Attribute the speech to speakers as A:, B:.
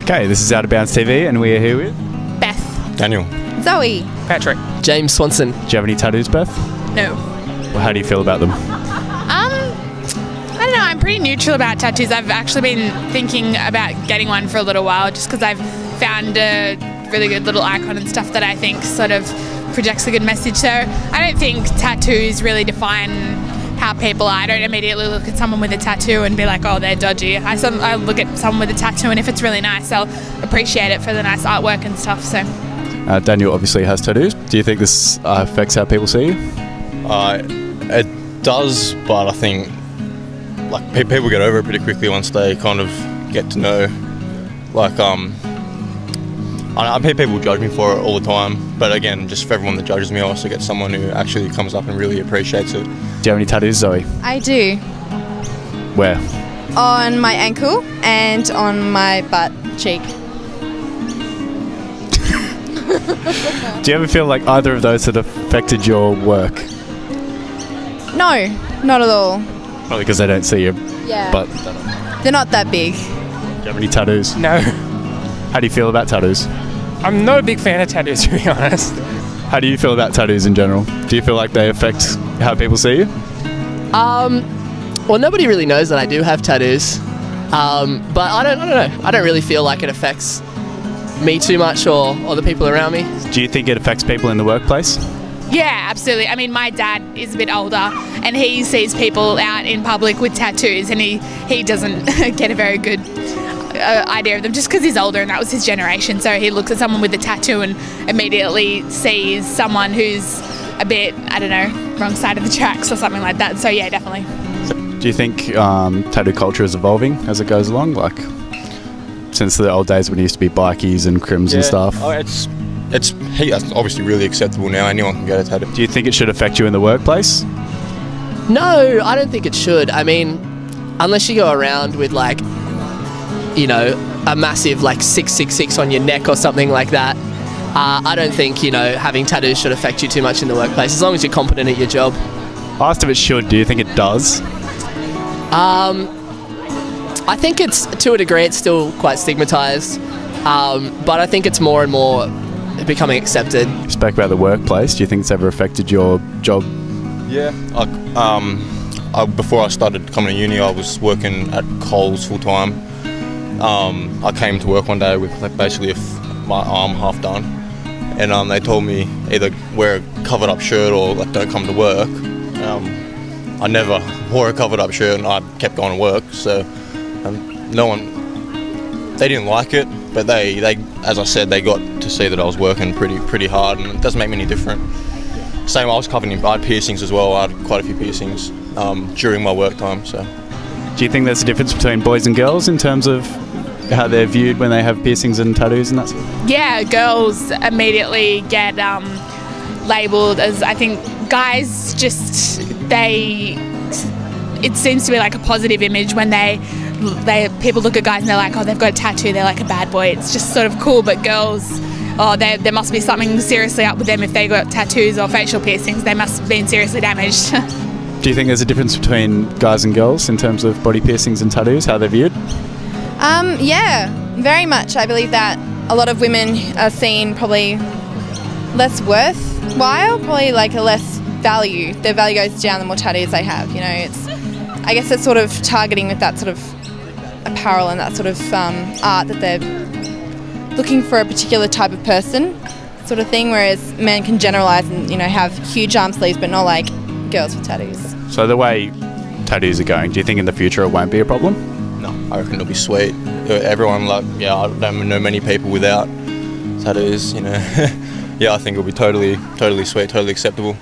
A: Okay, this is Out of Bounds TV, and we are here with...
B: Beth.
C: Daniel.
B: Zoe.
D: Patrick.
E: James Swanson.
A: Do you have any tattoos, Beth?
B: No.
A: Well, how do you feel about them?
B: I don't know, I'm pretty neutral about tattoos. I've actually been thinking about getting one for a little while just because I've found a really good little icon and stuff that I think sort of projects a good message. So I don't think tattoos really define how people are. I don't immediately look at someone with a tattoo and be like, oh, they're dodgy. I look at someone with a tattoo, and if it's really nice, I'll appreciate it for the nice artwork and stuff. So
A: Daniel obviously has tattoos. Do you think this affects how people see you?
C: It does, but I think like people get over it pretty quickly once they kind of get to know. Like I people judge me for it all the time, but again, just for everyone that judges me, I also get someone who actually comes up and really appreciates it.
A: Do you have any tattoos, Zoe?
F: I do.
A: Where?
F: On my ankle and on my butt cheek.
A: Do you ever feel like either of those had affected your work?
F: No, not at all.
A: Probably because they don't see you.
F: Yeah.
A: But
F: They're not that big.
A: do you have any tattoos?
D: No.
A: How do you feel about tattoos?
D: I'm not a big fan of tattoos, to be honest.
A: How do you feel about tattoos in general? Do you feel like they affect how people see you?
E: Well, nobody really knows that I do have tattoos. But I don't know. I don't really feel like it affects me too much or the people around me.
A: Do you think it affects people in the workplace?
B: yeah, absolutely. I mean, my dad is a bit older and he sees people out in public with tattoos and he doesn't get a very good idea of them just because he's older and that was his generation. So he looks at someone with a tattoo and immediately sees someone who's a bit, I don't know, wrong side of the tracks or something like that. So yeah, definitely.
A: Do you think tattoo culture is evolving as it goes along? Like, since the old days when it used to be bikies and crims and stuff?
C: Oh, it's obviously really acceptable now. Anyone can get a tattoo.
A: Do you think it should affect you in the workplace?
E: No, I don't think it should. I mean, unless you go around with like, you know, a massive like 666 on your neck or something like that, I don't think, you know, having tattoos should affect you too much in the workplace, as long as you're competent at your job.
A: I asked if it should. Do you think it does?
E: I think it's, to a degree, it's still quite stigmatised, but I think it's more and more becoming accepted.
A: You spoke about the workplace. Do you think it's ever affected your job?
C: Yeah. Before I started coming to uni, I was working at Coles full time. I came to work one day with like basically my arm half done, and they told me either wear a covered up shirt or like don't come to work. I never wore a covered up shirt and I kept going to work, so they didn't like it, but they as I said, they got to see that I was working pretty hard, and it doesn't make me any different. Same, I was covered in, I had piercings as well. I had quite a few piercings during my work time. So,
A: do you think there's a difference between boys and girls in terms of how they're viewed when they have piercings and tattoos and that sort of thing?
B: Yeah, girls immediately get labelled as, I think guys just, it seems to be like a positive image when people look at guys and they're like, oh, they've got a tattoo, they're like a bad boy. It's just sort of cool, but girls, oh, there must be something seriously up with them if they got tattoos or facial piercings. They must have been seriously damaged.
A: Do you think there's a difference between guys and girls in terms of body piercings and tattoos, how they're viewed?
F: Yeah, very much. I believe that a lot of women are seen probably less worthwhile, probably like a less value. Their value goes down the more tattoos they have. You know, I guess it's sort of targeting with that sort of apparel and that sort of art that they're looking for a particular type of person, sort of thing. Whereas men can generalise and, you know, have huge arm sleeves, but not like girls with tattoos.
A: So the way tattoos are going, do you think in the future it won't be a problem?
C: no, I reckon it'll be sweet. Everyone I don't know many people without tattoos. You know, yeah, I think it'll be totally sweet, totally acceptable.